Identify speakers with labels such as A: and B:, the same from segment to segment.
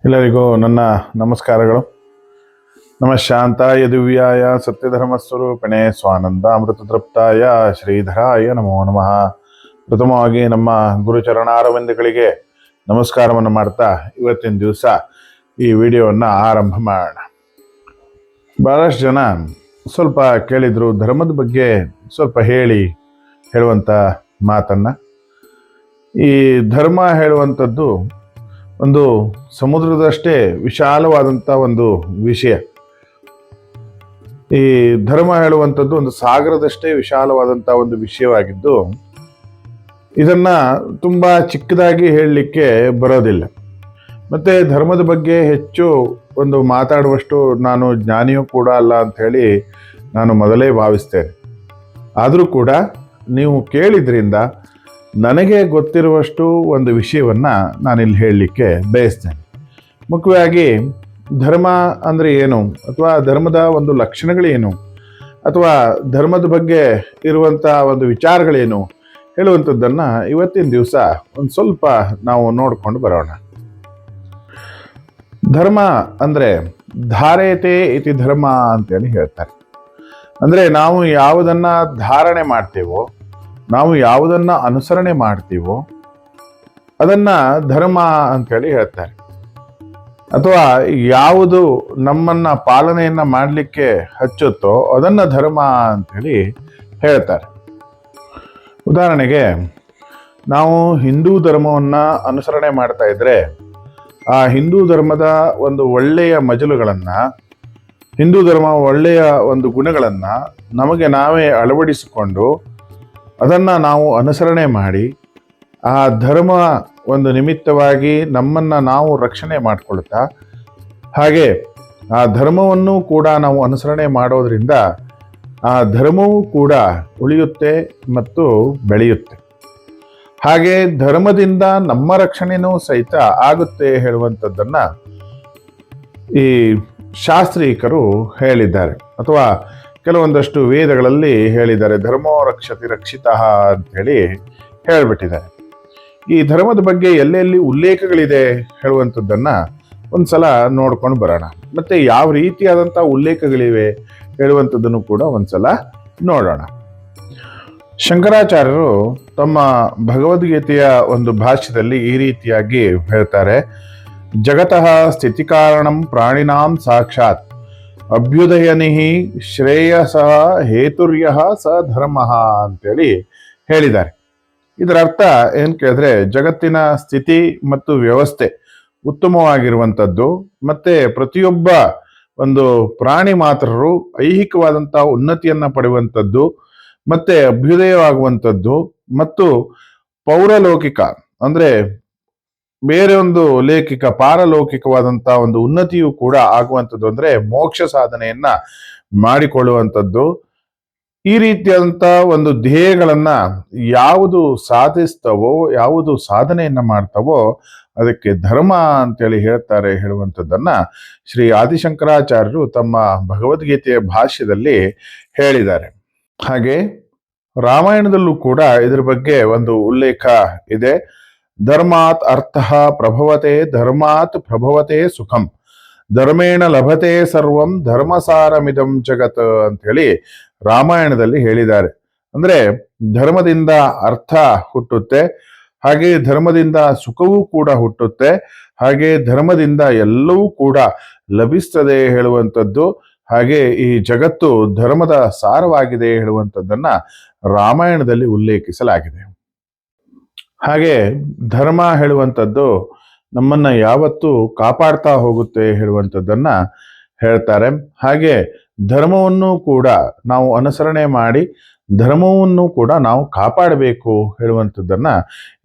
A: ಎಲ್ಲರಿಗೂ ನನ್ನ ನಮಸ್ಕಾರಗಳು. ನಮ ಶಾಂತಾಯ ದಿವ್ಯಾಯ ಸತ್ಯಧರ್ಮಸ್ವರೂಪಿಣೆ ಸ್ವಾನಂದ ಅಮೃತತೃಪ್ತಾಯ ಶ್ರೀಧರಾಯ ನಮೋ ನಮಃ. ಪ್ರಥಮವಾಗಿ ನಮ್ಮ ಗುರುಚರಣಾರವಿಂದಗಳಿಗೆ ನಮಸ್ಕಾರವನ್ನು ಮಾಡ್ತಾ ಇವತ್ತಿನ ದಿವಸ ಈ ವಿಡಿಯೋವನ್ನು ಆರಂಭ ಮಾಡೋಣ. ಬಹಳಷ್ಟು ಜನ ಸ್ವಲ್ಪ ಕೇಳಿದ್ರು, ಧರ್ಮದ ಬಗ್ಗೆ ಸ್ವಲ್ಪ ಹೇಳುವಂಥ ಮಾತನ್ನು. ಈ ಧರ್ಮ ಹೇಳುವಂಥದ್ದು ಒಂದು ಸಮುದ್ರದಷ್ಟೇ ವಿಶಾಲವಾದಂಥ ಒಂದು ವಿಷಯ. ಈ ಧರ್ಮ ಹೇಳುವಂಥದ್ದು ಒಂದು ಸಾಗರದಷ್ಟೇ ವಿಶಾಲವಾದಂಥ ಒಂದು ವಿಷಯವಾಗಿದ್ದು, ಇದನ್ನ ತುಂಬ ಚಿಕ್ಕದಾಗಿ ಹೇಳಲಿಕ್ಕೆ ಬರೋದಿಲ್ಲ. ಮತ್ತೆ ಧರ್ಮದ ಬಗ್ಗೆ ಹೆಚ್ಚು ಒಂದು ಮಾತಾಡುವಷ್ಟು ನಾನು ಜ್ಞಾನಿಯೂ ಕೂಡ ಅಲ್ಲ ಅಂತ ಹೇಳಿ ನಾನು ಮೊದಲೇ ಭಾವಿಸ್ತೇನೆ. ಆದರೂ ಕೂಡ ನೀವು ಕೇಳಿದ್ರಿಂದ ನನಗೆ ಗೊತ್ತಿರುವಷ್ಟು ಒಂದು ವಿಷಯವನ್ನು ನಾನಿಲ್ಲಿ ಹೇಳಲಿಕ್ಕೆ ಬಯಸ್ತೇನೆ. ಮುಖ್ಯವಾಗಿ ಧರ್ಮ ಅಂದರೆ ಏನು, ಅಥವಾ ಧರ್ಮದ ಒಂದು ಲಕ್ಷಣಗಳೇನು, ಅಥವಾ ಧರ್ಮದ ಬಗ್ಗೆ ಇರುವಂಥ ಒಂದು ವಿಚಾರಗಳೇನು ಹೇಳುವಂಥದ್ದನ್ನು ಇವತ್ತಿನ ದಿವಸ ಒಂದು ಸ್ವಲ್ಪ ನಾವು ನೋಡಿಕೊಂಡು ಬರೋಣ. ಧರ್ಮ ಅಂದರೆ ಧಾರಯತೆ ಇತಿ ಧರ್ಮ ಅಂತೇಳಿ ಹೇಳ್ತಾರೆ. ಅಂದರೆ ನಾವು ಯಾವುದನ್ನು ಧಾರಣೆ ಮಾಡ್ತೇವೋ, ನಾವು ಯಾವುದನ್ನು ಅನುಸರಣೆ ಮಾಡ್ತೀವೋ ಅದನ್ನ ಧರ್ಮ ಅಂತೇಳಿ ಹೇಳ್ತಾರೆ. ಅಥವಾ ಯಾವುದು ನಮ್ಮನ್ನ ಪಾಲನೆಯನ್ನ ಮಾಡಲಿಕ್ಕೆ ಹಚ್ಚುತ್ತೋ ಅದನ್ನ ಧರ್ಮ ಅಂತೇಳಿ ಹೇಳ್ತಾರೆ. ಉದಾಹರಣೆಗೆ, ನಾವು ಹಿಂದೂ ಧರ್ಮವನ್ನ ಅನುಸರಣೆ ಮಾಡ್ತಾ ಇದ್ರೆ ಆ ಹಿಂದೂ ಧರ್ಮದ ಒಂದು ಒಳ್ಳೆಯ ಮಜಲುಗಳನ್ನು, ಹಿಂದೂ ಧರ್ಮ ಒಳ್ಳೆಯ ಒಂದು ಗುಣಗಳನ್ನು ನಮಗೆ ನಾವೇ ಅಳವಡಿಸಿಕೊಂಡು ಅದನ್ನು ನಾವು ಅನುಸರಣೆ ಮಾಡಿ ಆ ಧರ್ಮ ಒಂದು ನಿಮಿತ್ತವಾಗಿ ನಮ್ಮನ್ನು ನಾವು ರಕ್ಷಣೆ ಮಾಡಿಕೊಳ್ತಾ, ಹಾಗೆ ಆ ಧರ್ಮವನ್ನು ಕೂಡ ನಾವು ಅನುಸರಣೆ ಮಾಡೋದ್ರಿಂದ ಆ ಧರ್ಮವೂ ಕೂಡ ಉಳಿಯುತ್ತೆ ಮತ್ತು ಬೆಳೆಯುತ್ತೆ. ಹಾಗೆ ಧರ್ಮದಿಂದ ನಮ್ಮ ರಕ್ಷಣೆನೂ ಸಹಿತ ಆಗುತ್ತೆ ಹೇಳುವಂಥದ್ದನ್ನು ಈ ಶಾಸ್ತ್ರೀಕರು ಹೇಳಿದ್ದಾರೆ, ಅಥವಾ ಕೆಲವೊಂದಷ್ಟು ವೇದಗಳಲ್ಲಿ ಹೇಳಿದ್ದಾರೆ. ಧರ್ಮೋ ರಕ್ಷತಿ ರಕ್ಷಿತಃ ಅಂತೇಳಿ ಹೇಳಿಬಿಟ್ಟಿದ್ದಾರೆ. ಈ ಧರ್ಮದ ಬಗ್ಗೆ ಎಲ್ಲೆಲ್ಲಿ ಉಲ್ಲೇಖಗಳಿದೆ ಹೇಳುವಂಥದ್ದನ್ನು ಒಂದ್ಸಲ ನೋಡ್ಕೊಂಡು ಬರೋಣ. ಮತ್ತೆ ಯಾವ ರೀತಿಯಾದಂಥ ಉಲ್ಲೇಖಗಳಿವೆ ಹೇಳುವಂಥದ್ದನ್ನು ಕೂಡ ಒಂದ್ಸಲ ನೋಡೋಣ. ಶಂಕರಾಚಾರ್ಯರು ತಮ್ಮ ಭಗವದ್ಗೀತೆಯ ಒಂದು ಭಾಷ್ಯದಲ್ಲಿ ಈ ರೀತಿಯಾಗಿ ಹೇಳ್ತಾರೆ: ಜಗತಃ ಸ್ಥಿತಿಕಾರಣಂ ಪ್ರಾಣಿನಾಂ ಸಾಕ್ಷಾತ್ ಅಭ್ಯುದಯನಿಹಿ ಶ್ರೇಯಸ ಹೇತುರ್ಯ ಸ ಧರ್ಮ ಅಂತೇಳಿ ಹೇಳಿದ್ದಾರೆ. ಇದರ ಅರ್ಥ ಏನ್ ಕೇಳಿದ್ರೆ, ಜಗತ್ತಿನ ಸ್ಥಿತಿ ಮತ್ತು ವ್ಯವಸ್ಥೆ ಉತ್ತಮವಾಗಿರುವಂಥದ್ದು, ಮತ್ತೆ ಪ್ರತಿಯೊಬ್ಬ ಒಂದು ಪ್ರಾಣಿ ಮಾತ್ರರು ಐಹಿಕವಾದಂತಹ ಉನ್ನತಿಯನ್ನ ಪಡೆಯುವಂಥದ್ದು, ಮತ್ತೆ ಅಭ್ಯುದಯವಾಗುವಂಥದ್ದು, ಮತ್ತು ಪೌರಲೌಕಿಕ ಅಂದ್ರೆ ಬೇರೆ ಒಂದು ಲೌಕಿಕ ಪಾರಲೌಕಿಕವಾದಂತಹ ಒಂದು ಉನ್ನತಿಯೂ ಕೂಡ ಆಗುವಂಥದ್ದು, ಅಂದ್ರೆ ಮೋಕ್ಷ ಸಾಧನೆಯನ್ನ ಮಾಡಿಕೊಳ್ಳುವಂಥದ್ದು. ಈ ರೀತಿಯಾದಂಥ ಒಂದು ಧ್ಯೇಯಗಳನ್ನ ಯಾವುದು ಸಾಧಿಸ್ತವೋ, ಯಾವುದು ಸಾಧನೆಯನ್ನ ಮಾಡ್ತವೋ ಅದಕ್ಕೆ ಧರ್ಮ ಅಂತೇಳಿ ಹೇಳ್ತಾರೆ ಹೇಳುವಂಥದ್ದನ್ನ ಶ್ರೀ ಆದಿಶಂಕರಾಚಾರ್ಯರು ತಮ್ಮ ಭಗವದ್ಗೀತೆಯ ಭಾಷ್ಯದಲ್ಲಿ ಹೇಳಿದ್ದಾರೆ. ಹಾಗೆ ರಾಮಾಯಣದಲ್ಲೂ ಕೂಡ ಇದರ ಬಗ್ಗೆ ಒಂದು ಉಲ್ಲೇಖ ಇದೆ. ಧರ್ಮಾತ್ ಅರ್ಥ ಪ್ರಭವತೆ, ಧರ್ಮಾತ್ ಪ್ರಭವತೆ ಸುಖಂ, ಧರ್ಮೇಣ ಲಭತೆ ಸರ್ವಂ, ಧರ್ಮಸಾರಮಿದಂ ಜಗತ್ ಅಂತ ಹೇಳಿ ರಾಮಾಯಣದಲ್ಲಿ ಹೇಳಿದ್ದಾರೆ. ಅಂದ್ರೆ ಧರ್ಮದಿಂದ ಅರ್ಥ ಹುಟ್ಟುತ್ತೆ, ಹಾಗೆ ಧರ್ಮದಿಂದ ಸುಖವೂ ಕೂಡ ಹುಟ್ಟುತ್ತೆ, ಹಾಗೆ ಧರ್ಮದಿಂದ ಎಲ್ಲವೂ ಕೂಡ ಲಭಿಸ್ತದೆ ಹೇಳುವಂಥದ್ದು. ಹಾಗೆ ಈ ಜಗತ್ತು ಧರ್ಮದ ಸಾರವಾಗಿದೆ ಹೇಳುವಂಥದ್ದನ್ನ ರಾಮಾಯಣದಲ್ಲಿ ಉಲ್ಲೇಖಿಸಲಾಗಿದೆ. ಹಾಗೆ ಧರ್ಮ ಹೇಳುವಂಥದ್ದು ನಮ್ಮನ್ನ ಯಾವತ್ತೂ ಕಾಪಾಡ್ತಾ ಹೋಗುತ್ತೆ ಹೇಳುವಂಥದ್ದನ್ನ ಹೇಳ್ತಾರೆ. ಹಾಗೆ ಧರ್ಮವನ್ನು ಕೂಡ ನಾವು ಅನುಸರಣೆ ಮಾಡಿ ಧರ್ಮವನ್ನು ಕೂಡ ನಾವು ಕಾಪಾಡಬೇಕು ಹೇಳುವಂಥದ್ದನ್ನ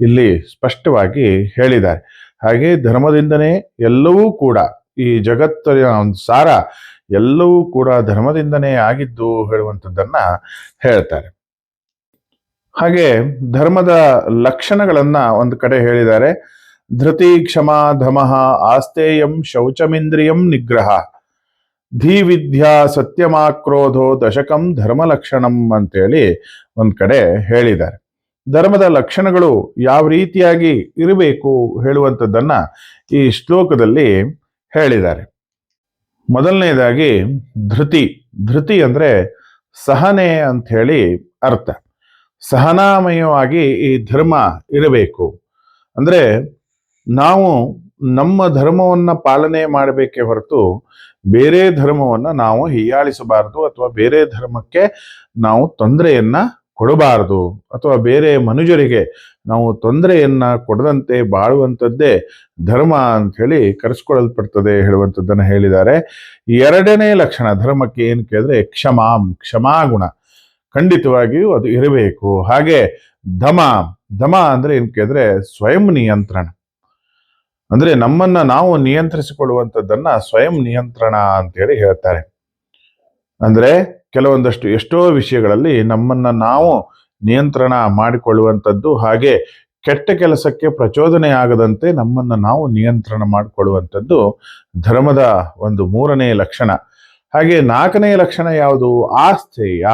A: ಇಲ್ಲಿ ಸ್ಪಷ್ಟವಾಗಿ ಹೇಳಿದ್ದಾರೆ. ಹಾಗೆ ಧರ್ಮದಿಂದನೇ ಎಲ್ಲವೂ ಕೂಡ, ಈ ಜಗತ್ತಿನ ಒಂದು ಸಾರ ಎಲ್ಲವೂ ಕೂಡ ಧರ್ಮದಿಂದನೇ ಆಗಿದ್ದು ಹೇಳುವಂಥದ್ದನ್ನ ಹೇಳ್ತಾರೆ. ಹಾಗೆ ಧರ್ಮದ ಲಕ್ಷಣಗಳನ್ನ ಒಂದು ಕಡೆ ಹೇಳಿದ್ದಾರೆ. ಧೃತಿ ಕ್ಷಮಾ ಧಮಃ ಆಸ್ತೇಯಂ ಶೌಚಮಿಂದ್ರಿಯಂ ನಿಗ್ರಹ ಧೀ ವಿದ್ಯಾ ಸತ್ಯಮಾಕ್ರೋಧೋ ದಶಕಂ ಧರ್ಮ ಲಕ್ಷಣಂ ಅಂತೇಳಿ ಒಂದ್ ಕಡೆ ಹೇಳಿದ್ದಾರೆ. ಧರ್ಮದ ಲಕ್ಷಣಗಳು ಯಾವ ರೀತಿಯಾಗಿ ಇರಬೇಕು ಹೇಳುವಂಥದ್ದನ್ನ ಈ ಶ್ಲೋಕದಲ್ಲಿ ಹೇಳಿದ್ದಾರೆ. ಮೊದಲನೇದಾಗಿ ಧೃತಿ. ಧೃತಿ ಅಂದ್ರೆ ಸಹನೆ ಅಂತ ಹೇಳಿ ಅರ್ಥ. ಸಹನಾಮಯವಾಗಿ ಈ ಧರ್ಮ ಇರಬೇಕು. ಅಂದ್ರೆ ನಾವು ನಮ್ಮ ಧರ್ಮವನ್ನ ಪಾಲನೆ ಮಾಡಬೇಕೇ ಹೊರತು ಬೇರೆ ಧರ್ಮವನ್ನ ನಾವು ಹೀಯಾಳಿಸಬಾರದು, ಅಥವಾ ಬೇರೆ ಧರ್ಮಕ್ಕೆ ನಾವು ತೊಂದರೆಯನ್ನ ಕೊಡಬಾರದು, ಅಥವಾ ಬೇರೆ ಮನುಜರಿಗೆ ನಾವು ತೊಂದರೆಯನ್ನ ಕೊಡದಂತೆ ಬಾಳುವಂಥದ್ದೇ ಧರ್ಮ ಅಂತ ಹೇಳಿ ಕರೆಸ್ಕೊಳ್ಳಲ್ಪಡ್ತದೆ ಹೇಳುವಂಥದ್ದನ್ನು ಹೇಳಿದ್ದಾರೆ. ಎರಡನೇ ಲಕ್ಷಣ ಧರ್ಮಕ್ಕೆ ಏನು ಕೇಳಿದ್ರೆ ಕ್ಷಮಾಗುಣ. ಖಂಡಿತವಾಗಿಯೂ ಅದು ಇರಬೇಕು. ಹಾಗೆ ದಮ. ದಮ ಅಂದ್ರೆ ಏನ್ ಕೇಳಿದ್ರೆ ಸ್ವಯಂ ನಿಯಂತ್ರಣ. ಅಂದ್ರೆ ನಮ್ಮನ್ನ ನಾವು ನಿಯಂತ್ರಿಸಿಕೊಳ್ಳುವಂಥದ್ದನ್ನ ಸ್ವಯಂ ನಿಯಂತ್ರಣ ಅಂತೇಳಿ ಹೇಳ್ತಾರೆ. ಅಂದ್ರೆ ಕೆಲವೊಂದಷ್ಟು ಎಷ್ಟೋ ವಿಷಯಗಳಲ್ಲಿ ನಮ್ಮನ್ನ ನಾವು ನಿಯಂತ್ರಣ ಮಾಡಿಕೊಳ್ಳುವಂಥದ್ದು, ಹಾಗೆ ಕೆಟ್ಟ ಕೆಲಸಕ್ಕೆ ಪ್ರಚೋದನೆ ಆಗದಂತೆ ನಮ್ಮನ್ನ ನಾವು ನಿಯಂತ್ರಣ ಮಾಡಿಕೊಳ್ಳುವಂಥದ್ದು ಧರ್ಮದ ಒಂದು ಮೂರನೇ ಲಕ್ಷಣ. ಹಾಗೆ ನಾಲ್ಕನೇ ಲಕ್ಷಣ ಯಾವುದು? ಆಸ್ಥೇಯ.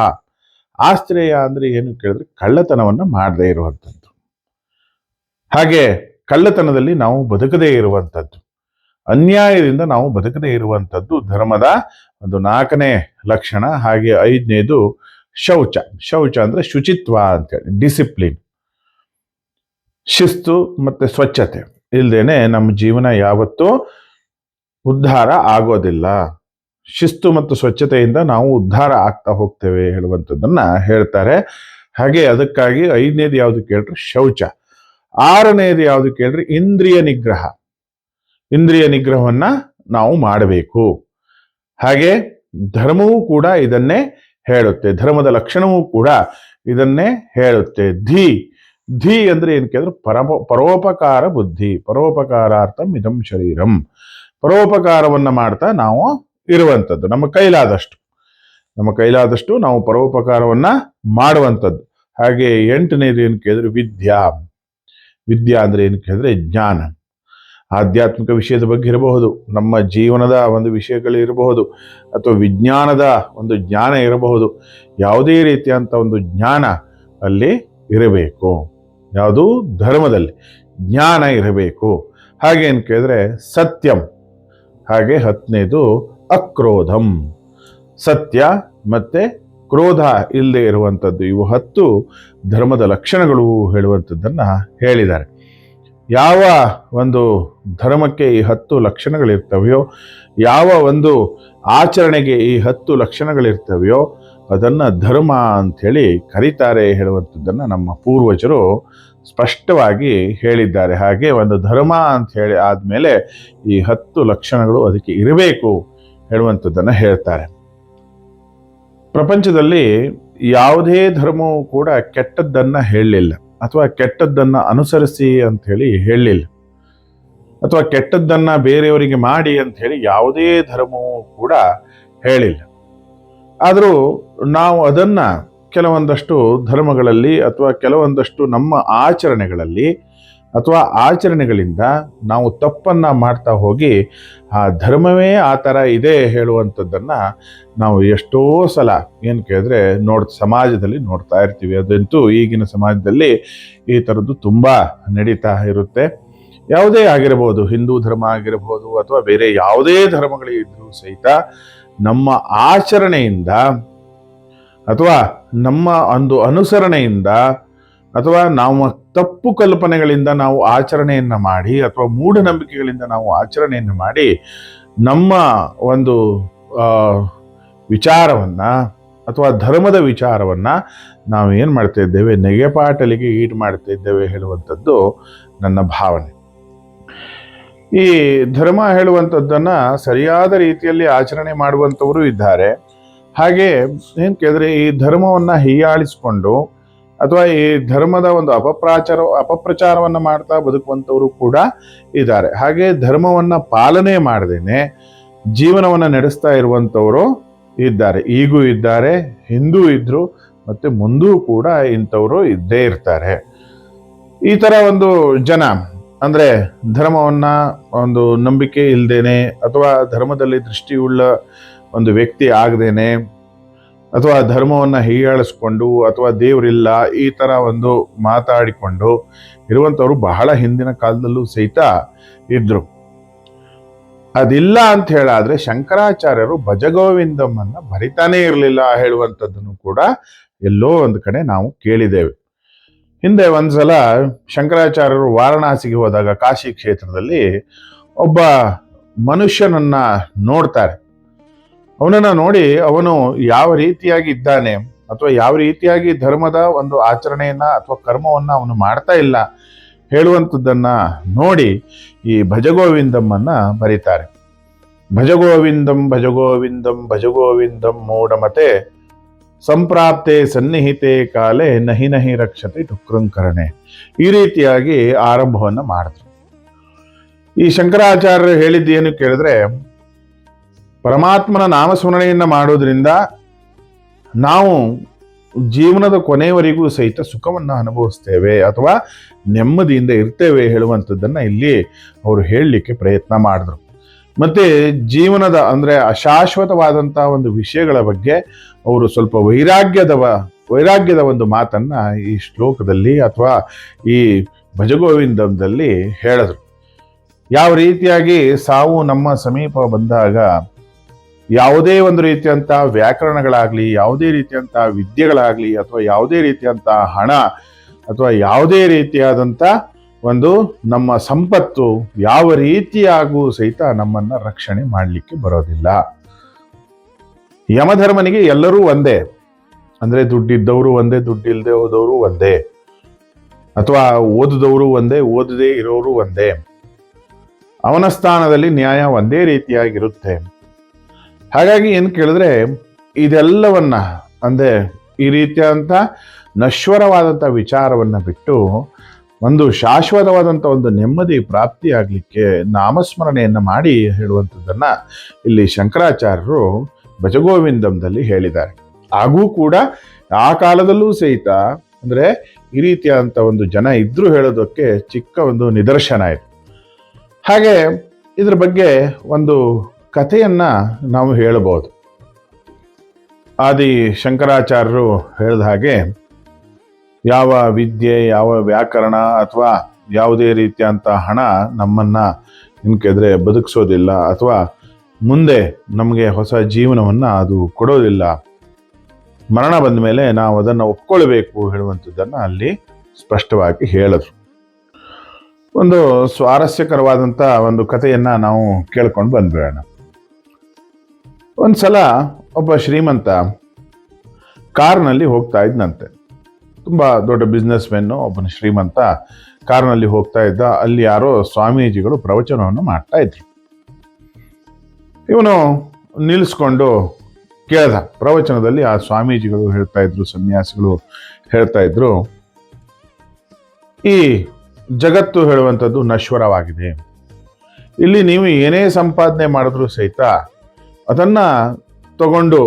A: ಆಶ್ರಯ ಅಂದ್ರೆ ಏನು ಕೇಳಿದ್ರೆ ಕಳ್ಳತನವನ್ನ ಮಾಡದೇ ಇರುವಂಥದ್ದು. ಹಾಗೆ ಕಳ್ಳತನದಲ್ಲಿ ನಾವು ಬದುಕದೇ ಇರುವಂಥದ್ದು, ಅನ್ಯಾಯದಿಂದ ನಾವು ಬದುಕದೇ ಇರುವಂಥದ್ದು ಧರ್ಮದ ಒಂದು ನಾಲ್ಕನೇ ಲಕ್ಷಣ. ಹಾಗೆ ಐದನೇದು ಶೌಚ. ಶೌಚ ಅಂದ್ರೆ ಶುಚಿತ್ವ ಅಂತೇಳಿ, ಡಿಸಿಪ್ಲಿನ್, ಶಿಸ್ತು ಮತ್ತೆ ಸ್ವಚ್ಛತೆ ಇಲ್ದೇನೆ ನಮ್ಮ ಜೀವನ ಯಾವತ್ತೂ ಉದ್ಧಾರ ಆಗೋದಿಲ್ಲ. ಶಿಸ್ತು ಮತ್ತು ಸ್ವಚ್ಛತೆಯಿಂದ ನಾವು ಉದ್ಧಾರ ಆಗ್ತಾ ಹೋಗ್ತೇವೆ ಹೇಳುವಂಥದ್ದನ್ನ ಹೇಳ್ತಾರೆ. ಹಾಗೆ ಅದಕ್ಕಾಗಿ ಐದನೇದು ಯಾವುದು ಕೇಳ್ರಿ ಶೌಚ. ಆರನೇದು ಯಾವುದು ಕೇಳ್ರಿ ಇಂದ್ರಿಯ ನಿಗ್ರಹ. ಇಂದ್ರಿಯ ನಿಗ್ರಹವನ್ನ ನಾವು ಮಾಡಬೇಕು. ಹಾಗೆ ಧರ್ಮವೂ ಕೂಡ ಇದನ್ನೇ ಹೇಳುತ್ತೆ, ಧರ್ಮದ ಲಕ್ಷಣವೂ ಕೂಡ ಇದನ್ನೇ ಹೇಳುತ್ತೆ. ಧೀ ಅಂದ್ರೆ ಏನ್ ಕೇಳಿದ್ರೆ ಪರೋಪಕಾರ ಬುದ್ಧಿ. ಪರೋಪಕಾರಾರ್ಥಂ ಇದಂ ಶರೀರಂ. ಪರೋಪಕಾರವನ್ನ ಮಾಡ್ತಾ ನಾವು ಇರುವಂಥದ್ದು, ನಮ್ಮ ಕೈಲಾದಷ್ಟು ನಾವು ಪರೋಪಕಾರವನ್ನ ಮಾಡುವಂಥದ್ದು. ಹಾಗೆ ಎಂಟನೇದು ಏನು ಕೇಳಿದ್ರೆ ವಿದ್ಯಾ. ವಿದ್ಯಾ ಅಂದ್ರೆ ಏನು ಕೇಳಿದ್ರೆ ಜ್ಞಾನ. ಆಧ್ಯಾತ್ಮಿಕ ವಿಷಯದ ಬಗ್ಗೆ ಇರಬಹುದು, ನಮ್ಮ ಜೀವನದ ಒಂದು ವಿಷಯಗಳು ಇರಬಹುದು, ಅಥವಾ ವಿಜ್ಞಾನದ ಒಂದು ಜ್ಞಾನ ಇರಬಹುದು. ಯಾವುದೇ ರೀತಿಯಂತ ಒಂದು ಜ್ಞಾನ ಅಲ್ಲಿ ಇರಬೇಕು. ಯಾವುದು? ಧರ್ಮದಲ್ಲಿ ಜ್ಞಾನ ಇರಬೇಕು. ಹಾಗೆ ಏನು ಕೇಳಿದ್ರೆ ಸತ್ಯಂ. ಹಾಗೆ ಹತ್ತನೇದು ಅಕ್ರೋಧಂ. ಸತ್ಯ ಮತ್ತೆ ಕ್ರೋಧ ಇಲ್ಲದೆ ಇರುವಂಥದ್ದು. ಇವು 10 ಧರ್ಮದ ಲಕ್ಷಣಗಳು ಹೇಳುವಂಥದ್ದನ್ನ ಹೇಳಿದ್ದಾರೆ. ಯಾವ ಒಂದು ಧರ್ಮಕ್ಕೆ ಈ 10 ಲಕ್ಷಣಗಳಿರ್ತವೆಯೋ, ಯಾವ ಒಂದು ಆಚರಣೆಗೆ ಈ 10 ಲಕ್ಷಣಗಳಿರ್ತವೆಯೋ ಅದನ್ನ ಧರ್ಮ ಅಂಥೇಳಿ ಕರೀತಾರೆ ಹೇಳುವಂಥದ್ದನ್ನ ನಮ್ಮ ಪೂರ್ವಜರು ಸ್ಪಷ್ಟವಾಗಿ ಹೇಳಿದ್ದಾರೆ. ಹಾಗೆ ಒಂದು ಧರ್ಮ ಅಂತ ಹೇಳಿ ಆದ್ಮೇಲೆ ಈ 10 ಲಕ್ಷಣಗಳು ಅದಕ್ಕೆ ಇರಬೇಕು ಹೇಳುವಂಥದ್ದನ್ನ ಹೇಳ್ತಾರೆ. ಪ್ರಪಂಚದಲ್ಲಿ ಯಾವುದೇ ಧರ್ಮವೂ ಕೂಡ ಕೆಟ್ಟದ್ದನ್ನ ಹೇಳಲಿಲ್ಲ, ಅಥವಾ ಕೆಟ್ಟದ್ದನ್ನ ಅನುಸರಿಸಿ ಅಂತ ಹೇಳಿ ಹೇಳಲಿಲ್ಲ, ಅಥವಾ ಕೆಟ್ಟದ್ದನ್ನ ಬೇರೆಯವರಿಗೆ ಮಾಡಿ ಅಂತ ಹೇಳಿ ಯಾವುದೇ ಧರ್ಮವೂ ಕೂಡ ಹೇಳಿಲ್ಲ. ಆದರೂ ನಾವು ಅದನ್ನ ಕೆಲವೊಂದಷ್ಟು ಧರ್ಮಗಳಲ್ಲಿ ಅಥವಾ ಕೆಲವೊಂದಷ್ಟು ನಮ್ಮ ಆಚರಣೆಗಳಲ್ಲಿ ಅಥವಾ ಆಚರಣೆಗಳಿಂದ ನಾವು ತಪ್ಪನ್ನ ಮಾಡ್ತಾ ಹೋಗಿ ಆ ಧರ್ಮವೇ ಆ ಥರ ಇದೆ ಹೇಳುವಂಥದ್ದನ್ನ ನಾವು ಎಷ್ಟೋ ಸಲ ಏನು ಕೇಳಿದ್ರೆ ಸಮಾಜದಲ್ಲಿ ನೋಡ್ತಾ ಇರ್ತೀವಿ. ಅದಂತೂ ಈಗಿನ ಸಮಾಜದಲ್ಲಿ ಈ ಥರದ್ದು ತುಂಬಾ ನಡೀತಾ ಇರುತ್ತೆ. ಯಾವುದೇ ಆಗಿರಬಹುದು, ಹಿಂದೂ ಧರ್ಮ ಆಗಿರಬಹುದು ಅಥವಾ ಬೇರೆ ಯಾವುದೇ ಧರ್ಮಗಳಿದ್ರೂ ಸಹಿತ ನಮ್ಮ ಆಚರಣೆಯಿಂದ ಅಥವಾ ನಮ್ಮ ಒಂದು ಅನುಸರಣೆಯಿಂದ ಅಥವಾ ನಾವು ತಪ್ಪು ಕಲ್ಪನೆಗಳಿಂದ ನಾವು ಆಚರಣೆಯನ್ನ ಮಾಡಿ ಅಥವಾ ಮೂಢನಂಬಿಕೆಗಳಿಂದ ನಾವು ಆಚರಣೆಯನ್ನು ಮಾಡಿ ನಮ್ಮ ಒಂದು ವಿಚಾರವನ್ನ ಅಥವಾ ಧರ್ಮದ ವಿಚಾರವನ್ನ ನಾವು ಏನು ಮಾಡ್ತಾ ಇದ್ದೇವೆ, ನೆಗೆಪಾಟಲಿಗೆ ಈಡು ಮಾಡ್ತಾ ಇದ್ದೇವೆ ಹೇಳುವಂಥದ್ದು ನನ್ನ ಭಾವನೆ. ಈ ಧರ್ಮ ಹೇಳುವಂಥದ್ದನ್ನ ಸರಿಯಾದ ರೀತಿಯಲ್ಲಿ ಆಚರಣೆ ಮಾಡುವಂಥವರು ಇದ್ದಾರೆ. ಹಾಗೆ ಏನ್ ಕೇಳಿದ್ರೆ ಈ ಧರ್ಮವನ್ನ ಹೀಯಾಳಿಸಿಕೊಂಡು ಅಥವಾ ಈ ಧರ್ಮದ ಒಂದು ಅಪಪ್ರಚಾರವನ್ನ ಮಾಡ್ತಾ ಬದುಕುವಂಥವರು ಕೂಡ ಇದ್ದಾರೆ. ಹಾಗೆ ಧರ್ಮವನ್ನ ಪಾಲನೆ ಮಾಡದೇನೆ ಜೀವನವನ್ನ ನಡೆಸ್ತಾ ಇರುವಂಥವರು ಇದ್ದಾರೆ, ಈಗೂ ಇದ್ದಾರೆ, ಹಿಂದೂ ಇದ್ರು, ಮತ್ತೆ ಮುಂದೂ ಕೂಡ ಇಂಥವರು ಇದ್ದೇ ಇರ್ತಾರೆ. ಈ ತರ ಒಂದು ಜನ ಅಂದ್ರೆ ಧರ್ಮವನ್ನ ಒಂದು ನಂಬಿಕೆ ಇಲ್ದೇನೆ ಅಥವಾ ಧರ್ಮದಲ್ಲಿ ದೃಷ್ಟಿಯುಳ್ಳ ಒಂದು ವ್ಯಕ್ತಿ ಆಗದೇನೆ ಅಥವಾ ಧರ್ಮವನ್ನು ಹೀಯಾಳಿಸ್ಕೊಂಡು ಅಥವಾ ದೇವರಿಲ್ಲ ಈ ಥರ ಒಂದು ಮಾತಾಡಿಕೊಂಡು ಇರುವಂಥವ್ರು ಬಹಳ ಹಿಂದಿನ ಕಾಲದಲ್ಲೂ ಸಹಿತ ಇದ್ರು. ಅದಿಲ್ಲ ಅಂತ ಹೇಳಾದ್ರೆ ಶಂಕರಾಚಾರ್ಯರು ಭಜಗೋವಿಂದಮ್ಮನ್ನ ಬರಿತಾನೇ ಇರಲಿಲ್ಲ ಹೇಳುವಂಥದ್ದನ್ನು ಕೂಡ ಎಲ್ಲೋ ಒಂದು ಕಡೆ ನಾವು ಕೇಳಿದ್ದೇವೆ. ಹಿಂದೆ ಒಂದ್ಸಲ ಶಂಕರಾಚಾರ್ಯರು ವಾರಣಾಸಿಗೆ ಹೋದಾಗ ಕಾಶಿ ಕ್ಷೇತ್ರದಲ್ಲಿ ಒಬ್ಬ ಮನುಷ್ಯನನ್ನ ನೋಡ್ತಾರೆ. ಅವನನ್ನ ನೋಡಿ ಅವನು ಯಾವ ರೀತಿಯಾಗಿ ಇದ್ದಾನೆ ಅಥವಾ ಯಾವ ರೀತಿಯಾಗಿ ಧರ್ಮದ ಒಂದು ಆಚರಣೆಯನ್ನ ಅಥವಾ ಕರ್ಮವನ್ನ ಅವನು ಮಾಡ್ತಾ ಇಲ್ಲ ಹೇಳುವಂಥದ್ದನ್ನ ನೋಡಿ ಈ ಭಜಗೋವಿಂದಮ್ಮನ್ನ ಬರೀತಾರೆ. ಭಜಗೋವಿಂದಂ ಭಜಗೋವಿಂದಂ ಭಜಗೋವಿಂದಂ ಮೂಢಮತೆ ಸಂಪ್ರಾಪ್ತೆ ಸನ್ನಿಹಿತೆ ಕಾಲೇ ನಹಿ ನಹಿ ರಕ್ಷತೆ ಟುಕೃಂಕರಣೆ, ಈ ರೀತಿಯಾಗಿ ಆರಂಭವನ್ನ ಮಾಡಿದ್ರು. ಈ ಶಂಕರಾಚಾರ್ಯರು ಹೇಳಿದ್ದೇನು ಕೇಳಿದ್ರೆ, ಪರಮಾತ್ಮನ ನಾಮಸ್ಮರಣೆಯನ್ನ ಮಾಡೋದ್ರಿಂದ ನಾವು ಜೀವನದ ಕೊನೆಯವರೆಗೂ ಸಹಿತ ಸುಖವನ್ನ ಅನುಭವಿಸ್ತೇವೆ ಅಥವಾ ನೆಮ್ಮದಿಯಿಂದ ಇರ್ತೇವೆ ಹೇಳುವಂಥದ್ದನ್ನ ಇಲ್ಲಿ ಅವರು ಹೇಳಲಿಕ್ಕೆ ಪ್ರಯತ್ನ ಮಾಡಿದ್ರು. ಮತ್ತೆ ಜೀವನದ ಅಂದ್ರೆ ಅಶಾಶ್ವತವಾದಂತಹ ಒಂದು ವಿಷಯಗಳ ಬಗ್ಗೆ ಅವರು ಸ್ವಲ್ಪ ವೈರಾಗ್ಯದ ಒಂದು ಮಾತನ್ನ ಈ ಶ್ಲೋಕದಲ್ಲಿ ಅಥವಾ ಈ ಭಜಗೋವಿಂದದಲ್ಲಿ ಹೇಳಿದ್ರು. ಯಾವ ರೀತಿಯಾಗಿ ಸಾವು ನಮ್ಮ ಸಮೀಪ ಬಂದಾಗ ಯಾವುದೇ ಒಂದು ರೀತಿಯಂತಹ ವ್ಯಾಕರಣಗಳಾಗ್ಲಿ, ಯಾವುದೇ ರೀತಿಯಂತಹ ವಿದ್ಯೆಗಳಾಗ್ಲಿ, ಅಥವಾ ಯಾವುದೇ ರೀತಿಯಂತಹ ಹಣ ಅಥವಾ ಯಾವುದೇ ರೀತಿಯಾದಂಥ ಒಂದು ನಮ್ಮ ಸಂಪತ್ತು ಯಾವ ರೀತಿಯಾಗೂ ಸಹಿತ ನಮ್ಮನ್ನ ರಕ್ಷಣೆ ಮಾಡಲಿಕ್ಕೆ ಬರೋದಿಲ್ಲ. ಯಮಧರ್ಮನಿಗೆ ಎಲ್ಲರೂ ಒಂದೇ, ಅಂದ್ರೆ ದುಡ್ಡಿದ್ದವರು ಒಂದೇ, ದುಡ್ಡಿಲ್ಲದೆ ಹೋದವರು ಒಂದೇ, ಅಥವಾ ಓದಿದವರು ಒಂದೇ, ಓದದೇ ಇರೋರು ಒಂದೇ. ಅವನ ಸ್ಥಾನದಲ್ಲಿ ನ್ಯಾಯ ಒಂದೇ ರೀತಿಯಾಗಿರುತ್ತೆ. ಹಾಗಾಗಿ ಏನು ಕೇಳಿದ್ರೆ, ಇದೆಲ್ಲವನ್ನ ಅಂದ್ರೆ ಈ ರೀತಿಯಾದಂಥ ನಶ್ವರವಾದಂಥ ವಿಚಾರವನ್ನ ಬಿಟ್ಟು ಒಂದು ಶಾಶ್ವತವಾದಂಥ ಒಂದು ನೆಮ್ಮದಿ ಪ್ರಾಪ್ತಿಯಾಗಲಿಕ್ಕೆ ನಾಮಸ್ಮರಣೆಯನ್ನ ಮಾಡಿ ಹೇಳುವಂಥದ್ದನ್ನ ಇಲ್ಲಿ ಶಂಕರಾಚಾರ್ಯರು ಭಜಗೋವಿಂದಂದಲ್ಲಿ ಹೇಳಿದ್ದಾರೆ. ಹಾಗೂ ಕೂಡ ಆ ಕಾಲದಲ್ಲೂ ಸಹಿತ ಅಂದ್ರೆ ಈ ರೀತಿಯಾದಂಥ ಒಂದು ಜನ ಇದ್ರು ಹೇಳೋದಕ್ಕೆ ಚಿಕ್ಕ ಒಂದು ನಿದರ್ಶನ ಇದೆ. ಹಾಗೆ ಇದ್ರ ಬಗ್ಗೆ ಒಂದು ಕಥೆಯನ್ನ ನಾವು ಹೇಳಬಹುದು. ಆದಿ ಶಂಕರಾಚಾರ್ಯರು ಹೇಳಿದ ಹಾಗೆ ಯಾವ ವಿದ್ಯೆ, ಯಾವ ವ್ಯಾಕರಣ ಅಥವಾ ಯಾವುದೇ ರೀತಿಯಂತ ಹಣ ನಮ್ಮನ್ನ ಇನ್ಕೆದ್ರೆ ಬದುಕಿಸೋದಿಲ್ಲ ಅಥವಾ ಮುಂದೆ ನಮಗೆ ಹೊಸ ಜೀವನವನ್ನ ಅದು ಕೊಡೋದಿಲ್ಲ. ಮರಣ ಬಂದ ಮೇಲೆ ನಾವು ಅದನ್ನು ಒಪ್ಕೊಳ್ಬೇಕು ಹೇಳುವಂಥದ್ದನ್ನ ಅಲ್ಲಿ ಸ್ಪಷ್ಟವಾಗಿ ಹೇಳಿದ್ರು. ಒಂದು ಸ್ವಾರಸ್ಯಕರವಾದಂಥ ಒಂದು ಕಥೆಯನ್ನ ನಾವು ಕೇಳ್ಕೊಂಡು ಬಂದ್ಬಿಡೋಣ. ಒಂದ್ಸಲ ಒಬ್ಬ ಶ್ರೀಮಂತ ಕಾರ್ನಲ್ಲಿ ಹೋಗ್ತಾ ಇದ್ನಂತೆ. ತುಂಬಾ ದೊಡ್ಡ ಬಿಸ್ನೆಸ್ ಮೆನ್ನು ಒಬ್ಬನ ಶ್ರೀಮಂತ ಕಾರ್ನಲ್ಲಿ ಹೋಗ್ತಾ ಇದ್ದ. ಅಲ್ಲಿ ಯಾರೋ ಸ್ವಾಮೀಜಿಗಳು ಪ್ರವಚನವನ್ನು ಮಾಡ್ತಾ ಇದ್ರು. ಇವನು ನಿಲ್ಲಿಸ್ಕೊಂಡು ಕೇಳ್ದ. ಪ್ರವಚನದಲ್ಲಿ ಆ ಸ್ವಾಮೀಜಿಗಳು ಹೇಳ್ತಾ ಇದ್ರು, ಸನ್ಯಾಸಿಗಳು ಹೇಳ್ತಾ ಇದ್ರು, ಈ ಜಗತ್ತು ಹೇಳುವಂಥದ್ದು ನಶ್ವರವಾಗಿದೆ. ಇಲ್ಲಿ ನೀವು ಏನೇ ಸಂಪಾದನೆ ಮಾಡಿದ್ರೂ ಸಹಿತ ಅದನ್ನ ತಗೊಂಡು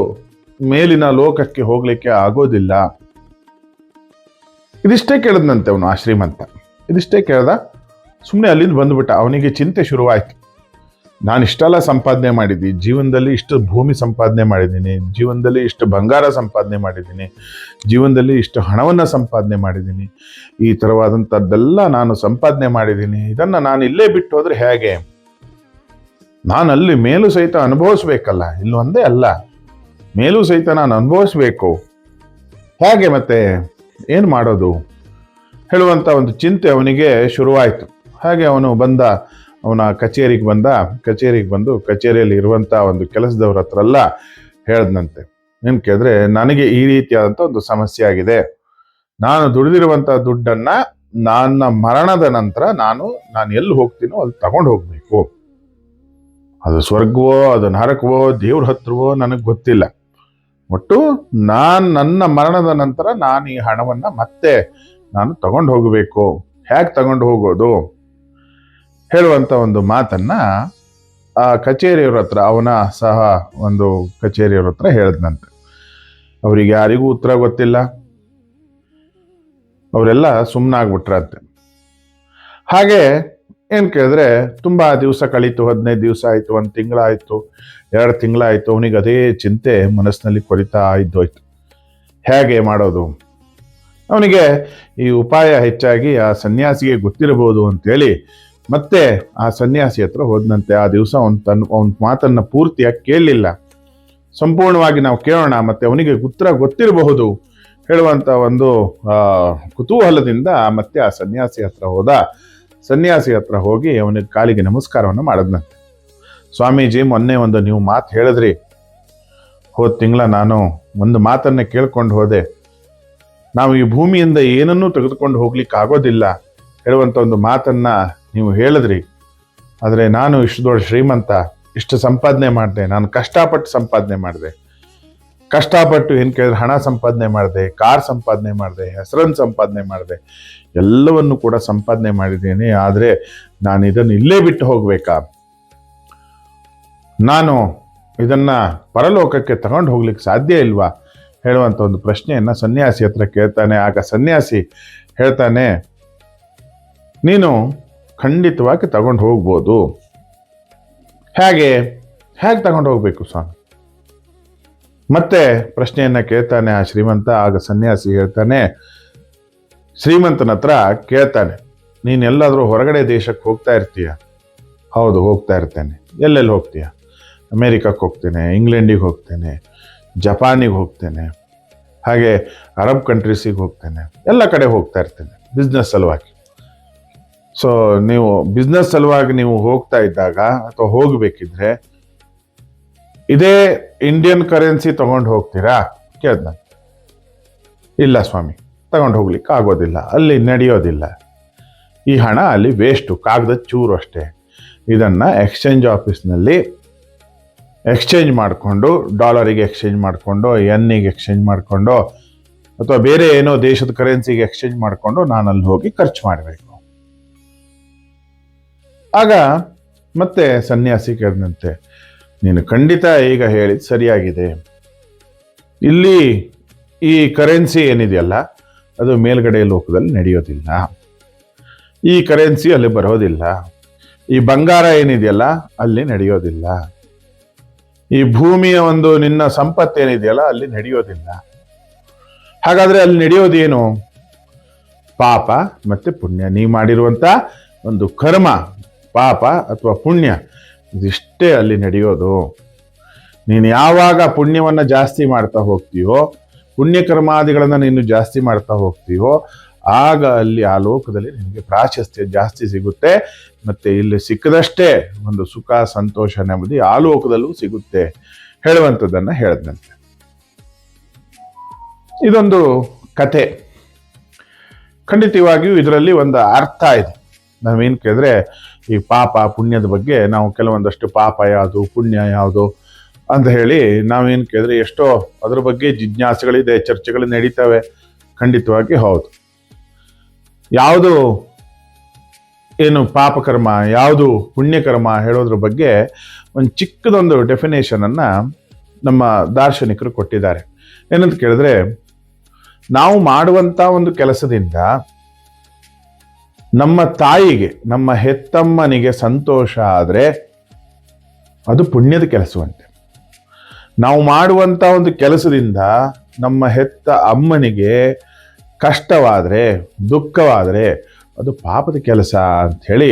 A: ಮೇಲಿನ ಲೋಕಕ್ಕೆ ಹೋಗ್ಲಿಕ್ಕೆ ಆಗೋದಿಲ್ಲ. ಇದಿಷ್ಟೇ ಕೇಳದ್ನಂತೆ ಅವನು, ಆ ಶ್ರೀಮಂತ ಇದಿಷ್ಟೇ ಕೇಳ್ದ. ಸುಮ್ಮನೆ ಅಲ್ಲಿಂದ ಬಂದ್ಬಿಟ್ಟ. ಅವನಿಗೆ ಚಿಂತೆ ಶುರುವಾಯ್ತು. ನಾನು ಇಷ್ಟೆಲ್ಲ ಸಂಪಾದನೆ ಮಾಡಿದ್ದೀನಿ, ಜೀವನದಲ್ಲಿ ಇಷ್ಟು ಭೂಮಿ ಸಂಪಾದನೆ ಮಾಡಿದ್ದೀನಿ, ಜೀವನದಲ್ಲಿ ಇಷ್ಟು ಬಂಗಾರ ಸಂಪಾದನೆ ಮಾಡಿದ್ದೀನಿ, ಜೀವನದಲ್ಲಿ ಇಷ್ಟು ಹಣವನ್ನು ಸಂಪಾದನೆ ಮಾಡಿದ್ದೀನಿ, ಈ ಥರವಾದಂಥದ್ದೆಲ್ಲ ನಾನು ಸಂಪಾದನೆ ಮಾಡಿದ್ದೀನಿ. ಇದನ್ನು ನಾನು ಇಲ್ಲೇ ಬಿಟ್ಟು ಹೋದ್ರೆ ಹೇಗೆ? ನಾನು ಅಲ್ಲಿ ಮೇಲೂ ಸಹಿತ ಅನುಭವಿಸ್ಬೇಕಲ್ಲ, ಇಲ್ಲೊಂದೇ ಅಲ್ಲ, ಮೇಲೂ ಸಹಿತ ನಾನು ಅನುಭವಿಸ್ಬೇಕು. ಹೇಗೆ ಮತ್ತೆ ಏನು ಮಾಡೋದು ಹೇಳುವಂಥ ಒಂದು ಚಿಂತೆ ಅವನಿಗೆ ಶುರುವಾಯಿತು. ಹಾಗೆ ಅವನು ಅವನ ಕಚೇರಿಗೆ ಬಂದು ಕಚೇರಿಯಲ್ಲಿ ಇರುವಂಥ ಒಂದು ಕೆಲಸದವ್ರ ಹತ್ರ ಎಲ್ಲ ಹೇಳ್ದಂತೆ. ಏನು ಕೇಳಿದ್ರೆ, ನನಗೆ ಈ ರೀತಿಯಾದಂಥ ಒಂದು ಸಮಸ್ಯೆ ಆಗಿದೆ. ನಾನು ದುಡಿದಿರುವಂಥ ದುಡ್ಡನ್ನ ನನ್ನ ಮರಣದ ನಂತರ ನಾನು ಎಲ್ಲಿ ಹೋಗ್ತೀನೋ ಅಲ್ಲಿ ತಗೊಂಡು ಹೋಗ್ಬೇಕು. ಅದು ಸ್ವರ್ಗವೋ ಅದು ನರಕವೋ ದೇವ್ರ ಹತ್ರವೋ ನನಗೆ ಗೊತ್ತಿಲ್ಲ. ಒಟ್ಟು ನನ್ನ ಮರಣದ ನಂತರ ನಾನು ಈ ಹಣವನ್ನ ಮತ್ತೆ ನಾನು ತಗೊಂಡು ಹೋಗಬೇಕು. ಹೇಗೆ ತಗೊಂಡು ಹೋಗೋದು ಹೇಳುವಂತ ಒಂದು ಮಾತನ್ನ ಆ ಕಚೇರಿಯವ್ರ ಹತ್ರ, ಅವನ ಸಹ ಒಂದು ಕಚೇರಿಯವ್ರ ಹತ್ರ ಹೇಳಿದ್ನಂತೆ. ಅವರಿಗೆ ಯಾರಿಗೂ ಉತ್ತರ ಗೊತ್ತಿಲ್ಲ. ಅವರೆಲ್ಲ ಸುಮ್ಮನಾಗ್ಬಿಟ್ರಂತೆ. ಹಾಗೆ ಏನು ಕೇಳಿದ್ರೆ ತುಂಬ ದಿವಸ ಕಳೀತು, 15 ದಿವಸ ಆಯಿತು, 1 ತಿಂಗಳಾಯಿತು, 2 ತಿಂಗಳಾಯಿತು. ಅವನಿಗೆ ಅದೇ ಚಿಂತೆ ಮನಸ್ಸಿನಲ್ಲಿ ಕೊರಿತಾ ಇದ್ದೋಯ್ತು. ಹೇಗೆ ಮಾಡೋದು? ಅವನಿಗೆ ಈ ಉಪಾಯ ಹೆಚ್ಚಾಗಿ ಆ ಸನ್ಯಾಸಿಗೆ ಗೊತ್ತಿರಬಹುದು ಅಂತೇಳಿ ಮತ್ತೆ ಆ ಸನ್ಯಾಸಿ ಹತ್ರ ಹೋದಂತೆ. ಆ ದಿವಸ ಅವನ ಮಾತನ್ನ ಪೂರ್ತಿಯಾಗಿ ಕೇಳಲಿಲ್ಲ. ಸಂಪೂರ್ಣವಾಗಿ ನಾವು ಕೇಳೋಣ, ಮತ್ತೆ ಅವನಿಗೆ ಉತ್ತರ ಗೊತ್ತಿರಬಹುದು ಹೇಳುವಂತ ಒಂದು ಕುತೂಹಲದಿಂದ ಮತ್ತೆ ಆ ಸನ್ಯಾಸಿ ಹತ್ರ ಹೋದ. ಸನ್ಯಾಸಿ ಹತ್ರ ಹೋಗಿ ಅವನಿಗೆ ಕಾಲಿಗೆ ನಮಸ್ಕಾರವನ್ನು ಮಾಡದ್ನಂತೆ. ಸ್ವಾಮೀಜಿ, ಮೊನ್ನೆ ಒಂದು ನೀವು ಮಾತು ಹೇಳಿದ್ರಿ, ಹೋದ ತಿಂಗಳ ನಾನು ಒಂದು ಮಾತನ್ನ ಕೇಳ್ಕೊಂಡು ಹೋದೆ. ನಾವು ಈ ಭೂಮಿಯಿಂದ ಏನನ್ನೂ ತೆಗೆದುಕೊಂಡು ಹೋಗ್ಲಿಕ್ಕೆ ಆಗೋದಿಲ್ಲ ಹೇಳುವಂತ ಒಂದು ಮಾತನ್ನ ನೀವು ಹೇಳಿದ್ರಿ. ಆದರೆ ನಾನು ಇಷ್ಟು ದೊಡ್ಡ ಶ್ರೀಮಂತ, ಇಷ್ಟು ಸಂಪಾದನೆ ಮಾಡಿದೆ, ನಾನು ಕಷ್ಟಪಟ್ಟು ಸಂಪಾದನೆ ಮಾಡಿದೆ. ಕಷ್ಟಪಟ್ಟು ಏನು ಕೇಳಿದ್ರೆ ಹಣ ಸಂಪಾದನೆ ಮಾಡಿದೆ, ಕಾರ್ ಸಂಪಾದನೆ ಮಾಡಿದೆ, ಹೆಸರನ್ನು ಸಂಪಾದನೆ ಮಾಡಿದೆ, ಎಲ್ಲವನ್ನು ಕೂಡ ಸಂಪಾದನೆ ಮಾಡಿದ್ದೇನೆ. ಆದರೆ ನಾನು ಇದನ್ನು ಇಲ್ಲೇ ಬಿಟ್ಟು ಹೋಗ್ಬೇಕಾ? ನಾನು ಇದನ್ನ ಪರಲೋಕಕ್ಕೆ ತಗೊಂಡು ಹೋಗ್ಲಿಕ್ಕೆ ಸಾಧ್ಯ ಇಲ್ವಾ ಹೇಳುವಂತ ಒಂದು ಪ್ರಶ್ನೆಯನ್ನ ಸನ್ಯಾಸಿ ಹತ್ರ ಕೇಳ್ತಾನೆ. ಆಗ ಸನ್ಯಾಸಿ ಹೇಳ್ತಾನೆ, ನೀನು ಖಂಡಿತವಾಗಿ ತಗೊಂಡು ಹೋಗ್ಬೋದು. ಹೇಗೆ ತಗೊಂಡು ಹೋಗ್ಬೇಕು ಸ್ವಾಮಿ? ಮತ್ತೆ ಪ್ರಶ್ನೆಯನ್ನ ಕೇಳ್ತಾನೆ ಆ ಶ್ರೀಮಂತ. ಆಗ ಸನ್ಯಾಸಿ ಹೇಳ್ತಾನೆ, ಶ್ರೀಮಂತನ ಹತ್ರ ಕೇಳ್ತಾನೆ, ನೀನೆಲ್ಲಾದ್ರೂ ಹೊರಗಡೆ ದೇಶಕ್ಕೆ ಹೋಗ್ತಾ ಇರ್ತೀಯ? ಹೌದು, ಹೋಗ್ತಾ ಇರ್ತೇನೆ. ಎಲ್ಲೆಲ್ಲಿ ಹೋಗ್ತೀಯ? ಅಮೇರಿಕಕ್ಕೆ ಹೋಗ್ತೇನೆ, ಇಂಗ್ಲೆಂಡಿಗೆ ಹೋಗ್ತೇನೆ, ಜಪಾನಿಗೆ ಹೋಗ್ತೇನೆ, ಹಾಗೆ ಅರಬ್ ಕಂಟ್ರೀಸಿಗೆ ಹೋಗ್ತೇನೆ, ಎಲ್ಲ ಕಡೆ ಹೋಗ್ತಾ ಇರ್ತೇನೆ ಬಿಸ್ನೆಸ್ ಸಲುವಾಗಿ. ಸೊ ನೀವು ಬಿಸ್ನೆಸ್ ಸಲುವಾಗಿ ನೀವು ಹೋಗ್ತಾ ಇದ್ದಾಗ ಅಥವಾ ಹೋಗ್ಬೇಕಿದ್ರೆ ಇದೇ ಇಂಡಿಯನ್ ಕರೆನ್ಸಿ ತಗೊಂಡು ಹೋಗ್ತೀರಾ ಕೇಳ್ದ. ಇಲ್ಲ ಸ್ವಾಮಿ, ತಗೊಂಡು ಹೋಗ್ಲಿಕ್ಕೆ ಆಗೋದಿಲ್ಲ, ಅಲ್ಲಿ ನಡೆಯೋದಿಲ್ಲ. ಈ ಹಣ ಅಲ್ಲಿ ವೇಸ್ಟು, ಕಾಗದ ಚೂರು ಅಷ್ಟೇ. ಇದನ್ನ ಎಕ್ಸ್ಚೇಂಜ್ ಆಫೀಸ್ನಲ್ಲಿ ಎಕ್ಸ್ಚೇಂಜ್ ಮಾಡಿಕೊಂಡು, ಡಾಲರಿಗೆ ಎಕ್ಸ್ಚೇಂಜ್ ಮಾಡಿಕೊಂಡು, ಎನ್ನಿಗೆ ಎಕ್ಸ್ಚೇಂಜ್ ಮಾಡಿಕೊಂಡು, ಅಥವಾ ಬೇರೆ ಏನೋ ದೇಶದ ಕರೆನ್ಸಿಗೆ ಎಕ್ಸ್ಚೇಂಜ್ ಮಾಡಿಕೊಂಡು ನಾನು ಅಲ್ಲಿ ಹೋಗಿ ಖರ್ಚು ಮಾಡಬೇಕು. ಆಗ ಮತ್ತೆ ಸನ್ಯಾಸಿ ಕೇಳಿದಂತೆ, ನೀನು ಖಂಡಿತ ಈಗ ಹೇಳಿದ್ ಸರಿಯಾಗಿದೆ. ಇಲ್ಲಿ ಈ ಕರೆನ್ಸಿ ಏನಿದೆಯಲ್ಲ ಅದು ಮೇಲ್ಗಡೆ ಲೋಕದಲ್ಲಿ ನಡೆಯೋದಿಲ್ಲ. ಈ ಕರೆನ್ಸಿ ಅಲ್ಲಿ ಬರೋದಿಲ್ಲ. ಈ ಬಂಗಾರ ಏನಿದೆಯಲ್ಲ ಅಲ್ಲಿ ನಡೆಯೋದಿಲ್ಲ. ಈ ಭೂಮಿಯ ಒಂದು ನಿನ್ನ ಸಂಪತ್ತೇನಿದೆಯಲ್ಲ ಅಲ್ಲಿ ನಡೆಯೋದಿಲ್ಲ. ಹಾಗಾದ್ರೆ ಅಲ್ಲಿ ನಡೆಯೋದೇನು? ಪಾಪ ಮತ್ತೆ ಪುಣ್ಯ. ನೀ ಮಾಡಿರುವಂತ ಒಂದು ಕರ್ಮ, ಪಾಪ ಅಥವಾ ಪುಣ್ಯ, ಇದಿಷ್ಟೇ ಅಲ್ಲಿ ನಡೆಯೋದು. ನೀನು ಯಾವಾಗ ಪುಣ್ಯವನ್ನ ಜಾಸ್ತಿ ಮಾಡ್ತಾ ಹೋಗ್ತೀಯೋ, ಪುಣ್ಯ ಕರ್ಮಾದಿಗಳನ್ನ ನೀನು ಜಾಸ್ತಿ ಮಾಡ್ತಾ ಹೋಗ್ತೀಯೋ, ಆಗ ಅಲ್ಲಿ ಆ ಲೋಕದಲ್ಲಿ ನಿನಗೆ ಪ್ರಾಶಸ್ತ್ಯ ಜಾಸ್ತಿ ಸಿಗುತ್ತೆ. ಮತ್ತೆ ಇಲ್ಲಿ ಸಿಕ್ಕದಷ್ಟೇ ಒಂದು ಸುಖ, ಸಂತೋಷ, ನೆಮ್ಮದಿ ಆ ಲೋಕದಲ್ಲೂ ಸಿಗುತ್ತೆ ಹೇಳುವಂಥದ್ದನ್ನ ಹೇಳದಂತೆ. ಇದೊಂದು ಕತೆ. ಖಂಡಿತವಾಗಿಯೂ ಇದರಲ್ಲಿ ಒಂದು ಅರ್ಥ ಇದೆ. ನಾವೇನು ಕೇಳಿದ್ರೆ ಈ ಪಾಪ ಪುಣ್ಯದ ಬಗ್ಗೆ ನಾವು ಕೆಲವೊಂದಷ್ಟು ಪಾಪ ಯಾವುದು, ಪುಣ್ಯ ಯಾವುದು ಅಂತ ಹೇಳಿ ನಾವೇನು ಕೇಳಿದ್ರೆ ಎಷ್ಟೋ ಅದ್ರ ಬಗ್ಗೆ ಜಿಜ್ಞಾಸೆಗಳಿದೆ, ಚರ್ಚೆಗಳು ನಡೀತವೆ. ಖಂಡಿತವಾಗಿ ಹೌದು. ಯಾವುದು ಏನು ಪಾಪಕರ್ಮ, ಯಾವುದು ಪುಣ್ಯಕರ್ಮ ಹೇಳೋದ್ರ ಬಗ್ಗೆ ಒಂದು ಚಿಕ್ಕದೊಂದು ಡೆಫಿನೇಷನ್ ಅನ್ನ ನಮ್ಮ ದಾರ್ಶನಿಕರು ಕೊಟ್ಟಿದ್ದಾರೆ. ಏನಂತ ಕೇಳಿದ್ರೆ, ನಾವು ಮಾಡುವಂತ ಒಂದು ಕೆಲಸದಿಂದ ನಮ್ಮ ತಾಯಿಗೆ, ನಮ್ಮ ಹೆತ್ತಮ್ಮನಿಗೆ ಸಂತೋಷ ಆದ್ರೆ ಅದು ಪುಣ್ಯದ ಕೆಲಸವಂತೆ. ನಾವು ಮಾಡುವಂತ ಒಂದು ಕೆಲಸದಿಂದ ನಮ್ಮ ಹೆತ್ತ ಅಮ್ಮನಿಗೆ ಕಷ್ಟವಾದ್ರೆ, ದುಃಖವಾದ್ರೆ ಅದು ಪಾಪದ ಕೆಲಸ ಅಂತ ಹೇಳಿ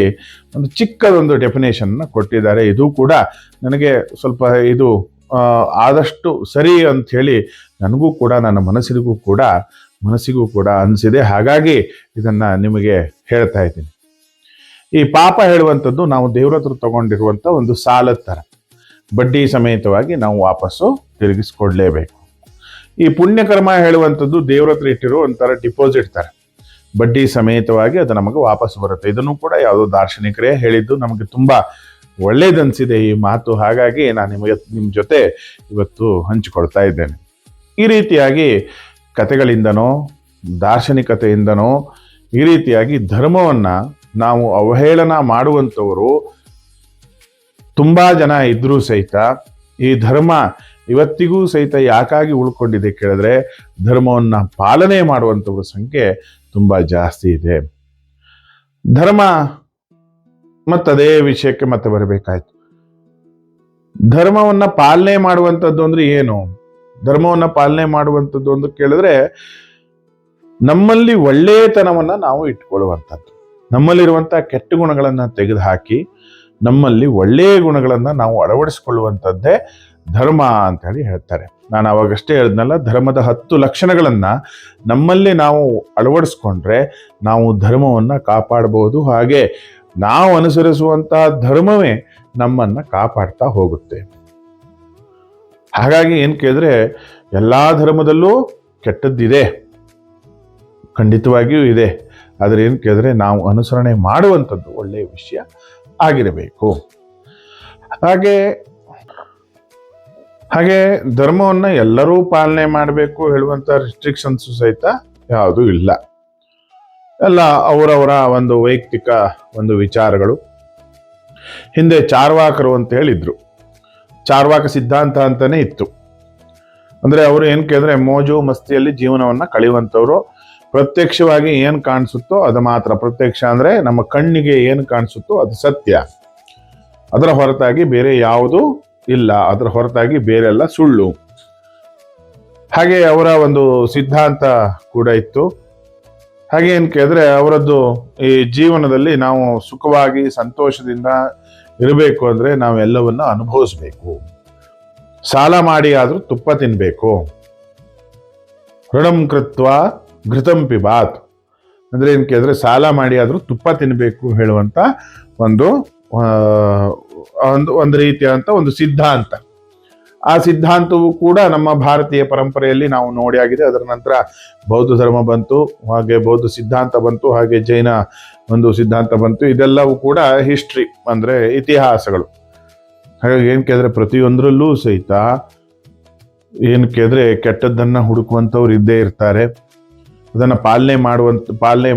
A: ಒಂದು ಚಿಕ್ಕದೊಂದು ಡೆಫಿನೇಷನ್ ಕೊಟ್ಟಿದ್ದಾರೆ. ಇದು ಕೂಡ ನನಗೆ ಸ್ವಲ್ಪ ಇದು ಆದಷ್ಟು ಸರಿ ಅಂತ ಹೇಳಿ ನನಗೂ ಕೂಡ, ನನ್ನ ಮನಸ್ಸಿಗೂ ಕೂಡ ಅನಿಸಿದೆ. ಹಾಗಾಗಿ ಇದನ್ನ ನಿಮಗೆ ಹೇಳ್ತಾ ಇದ್ದೀನಿ. ಈ ಪಾಪ ಹೇಳುವಂಥದ್ದು ನಾವು ದೇವ್ರ ಹತ್ರ ತಗೊಂಡಿರುವಂಥ ಒಂದು ಸಾಲದ ಥರ, ಬಡ್ಡಿ ಸಮೇತವಾಗಿ ನಾವು ವಾಪಸ್ಸು ತಿರುಗಿಸ್ಕೊಡ್ಲೇಬೇಕು. ಈ ಪುಣ್ಯಕರ್ಮ ಹೇಳುವಂಥದ್ದು ದೇವ್ರ ಹತ್ರ ಇಟ್ಟಿರೋ ಒಂಥರ ಡಿಪಾಸಿಟ್ ಥರ, ಬಡ್ಡಿ ಸಮೇತವಾಗಿ ಅದು ನಮಗೆ ವಾಪಸ್ ಬರುತ್ತೆ. ಇದನ್ನು ಕೂಡ ಯಾವುದೋ ದಾರ್ಶನಿಕರೇ ಹೇಳಿದ್ದು, ನಮಗೆ ತುಂಬಾ ಒಳ್ಳೇದನ್ಸಿದೆ ಈ ಮಾತು. ಹಾಗಾಗಿ ನಾನು ನಿಮ್ಮ ಜೊತೆ ಇವತ್ತು ಹಂಚಿಕೊಳ್ತಾ ಇದ್ದೇನೆ. ಈ ರೀತಿಯಾಗಿ ಕಥೆಗಳಿಂದನೋ, ದಾರ್ಶನಿಕತೆಯಿಂದನೋ, ಈ ರೀತಿಯಾಗಿ ಧರ್ಮವನ್ನ ನಾವು ಅವಹೇಳನ ಮಾಡುವಂಥವರು ತುಂಬಾ ಜನ ಇದ್ರೂ ಸಹಿತ ಈ ಧರ್ಮ ಇವತ್ತಿಗೂ ಸಹಿತ ಯಾಕಾಗಿ ಉಳ್ಕೊಂಡಿದೆ ಕೇಳಿದ್ರೆ, ಧರ್ಮವನ್ನ ಪಾಲನೆ ಮಾಡುವಂಥವ್ರ ಸಂಖ್ಯೆ ತುಂಬಾ ಜಾಸ್ತಿ ಇದೆ. ಧರ್ಮ ಮತ್ತದೇ ವಿಷಯಕ್ಕೆ ಮತ್ತೆ ಬರಬೇಕಾಯ್ತು. ಧರ್ಮವನ್ನ ಪಾಲನೆ ಮಾಡುವಂಥದ್ದು ಅಂದ್ರೆ ಏನು? ಧರ್ಮವನ್ನ ಪಾಲನೆ ಮಾಡುವಂಥದ್ದು ಅಂತ ಕೇಳಿದ್ರೆ ನಮ್ಮಲ್ಲಿ ಒಳ್ಳೆಯತನವನ್ನ ನಾವು ಇಟ್ಕೊಳ್ಳುವಂಥದ್ದು, ನಮ್ಮಲ್ಲಿರುವಂತಹ ಕೆಟ್ಟ ಗುಣಗಳನ್ನ ತೆಗೆದುಹಾಕಿ ನಮ್ಮಲ್ಲಿ ಒಳ್ಳೆಯ ಗುಣಗಳನ್ನ ನಾವು ಅಳವಡಿಸಿಕೊಳ್ಳುವಂಥದ್ದೇ ಧರ್ಮ ಅಂತ ಹೇಳಿ ಹೇಳ್ತಾರೆ. ನಾನು ಅವಾಗಷ್ಟೇ ಹೇಳಿದ್ನಲ್ಲ, ಧರ್ಮದ 10 ಲಕ್ಷಣಗಳನ್ನ ನಮ್ಮಲ್ಲಿ ನಾವು ಅಳವಡಿಸ್ಕೊಂಡ್ರೆ ನಾವು ಧರ್ಮವನ್ನ ಕಾಪಾಡಬಹುದು. ಹಾಗೆ ನಾವು ಅನುಸರಿಸುವಂತಹ ಧರ್ಮವೇ ನಮ್ಮನ್ನ ಕಾಪಾಡ್ತಾ ಹೋಗುತ್ತೆ. ಹಾಗಾಗಿ ಏನ್ ಕೇಳಿದ್ರೆ ಎಲ್ಲಾ ಧರ್ಮದಲ್ಲೂ ಕೆಟ್ಟದ್ದಿದೆ, ಖಂಡಿತವಾಗಿಯೂ ಇದೆ. ಆದ್ರೆ ಏನ್ ಕೇಳಿದ್ರೆ ನಾವು ಅನುಸರಣೆ ಮಾಡುವಂಥದ್ದು ಒಳ್ಳೆಯ ವಿಷಯ ಆಗಿರಬೇಕು. ಹಾಗೆ ಧರ್ಮವನ್ನ ಎಲ್ಲರೂ ಪಾಲನೆ ಮಾಡಬೇಕು ಹೇಳುವಂತ ರಿಸ್ಟ್ರಿಕ್ಷನ್ಸ್ ಸಹಿತ ಯಾವುದೂ ಇಲ್ಲ. ಎಲ್ಲ ಅವರವರ ಒಂದು ವೈಯಕ್ತಿಕ ಒಂದು ವಿಚಾರಗಳು. ಹಿಂದೆ ಚಾರ್ವಾಕರು ಅಂತ ಹೇಳಿದ್ರು, ಚಾರ್ವಾಕ ಸಿದ್ಧಾಂತ ಅಂತಾನೆ ಇತ್ತು. ಅಂದ್ರೆ ಅವರು ಏನ್ ಕೇಳಿದ್ರೆ ಮೋಜು ಮಸ್ತಿಯಲ್ಲಿ ಜೀವನವನ್ನ ಕಳೆಯುವಂಥವ್ರು. ಪ್ರತ್ಯಕ್ಷವಾಗಿ ಏನ್ ಕಾಣಿಸುತ್ತೋ ಅದು ಮಾತ್ರ ಪ್ರತ್ಯಕ್ಷ, ಅಂದ್ರೆ ನಮ್ಮ ಕಣ್ಣಿಗೆ ಏನು ಕಾಣಿಸುತ್ತೋ ಅದು ಸತ್ಯ, ಅದರ ಹೊರತಾಗಿ ಬೇರೆ ಯಾವುದೂ ಇಲ್ಲ, ಅದರ ಹೊರತಾಗಿ ಬೇರೆಲ್ಲ ಸುಳ್ಳು. ಹಾಗೆ ಅವರ ಒಂದು ಸಿದ್ಧಾಂತ ಕೂಡ ಇತ್ತು. ಹಾಗೆ ಏನ್ ಕೇಳಿದ್ರೆ ಅವರದ್ದು ಈ ಜೀವನದಲ್ಲಿ ನಾವು ಸುಖವಾಗಿ ಸಂತೋಷದಿಂದ ಇರಬೇಕು ಅಂದ್ರೆ ನಾವೆಲ್ಲವನ್ನ ಅನುಭವಿಸ್ಬೇಕು. ಸಾಲ ಮಾಡಿ ಆದ್ರೂ ತುಪ್ಪ ತಿನ್ಬೇಕು. ಋಣಂ ಕೃತ್ವ ಘೃತಂ ಪಿಬಾತ್ ಅಂದ್ರೆ ಏನ್ ಕೇಳಿದ್ರೆ ಸಾಲ ಮಾಡಿ ಆದ್ರೂ ತುಪ್ಪ ತಿನ್ಬೇಕು ಹೇಳುವಂತ ಒಂದು ಒಂದು ರೀತಿಯಾದಂತ ಒಂದು ಸಿದ್ಧಾಂತ. ಆ ಸಿದ್ಧಾಂತವು ಕೂಡ ನಮ್ಮ ಭಾರತೀಯ ಪರಂಪರೆಯಲ್ಲಿ ನಾವು ನೋಡಿ ಆಗಿದೆ. ಅದರ ನಂತರ ಬೌದ್ಧ ಧರ್ಮ ಬಂತು, ಹಾಗೆ ಬೌದ್ಧ ಸಿದ್ಧಾಂತ ಬಂತು, ಹಾಗೆ ಜೈನ ಒಂದು ಸಿದ್ಧಾಂತ ಬಂತು. ಇದೆಲ್ಲವೂ ಕೂಡ ಹಿಸ್ಟ್ರಿ ಅಂದ್ರೆ ಇತಿಹಾಸಗಳು. ಹಾಗಾಗಿ ಏನ್ ಕೇಳಿದ್ರೆ ಪ್ರತಿಯೊಂದರಲ್ಲೂ ಸಹಿತ ಏನ್ ಕೇಳಿದ್ರೆ ಕೆಟ್ಟದ್ದನ್ನ ಹುಡುಕುವಂಥವ್ರು ಇದ್ದೇ ಇರ್ತಾರೆ, ಅದನ್ನ ಪಾಲನೆ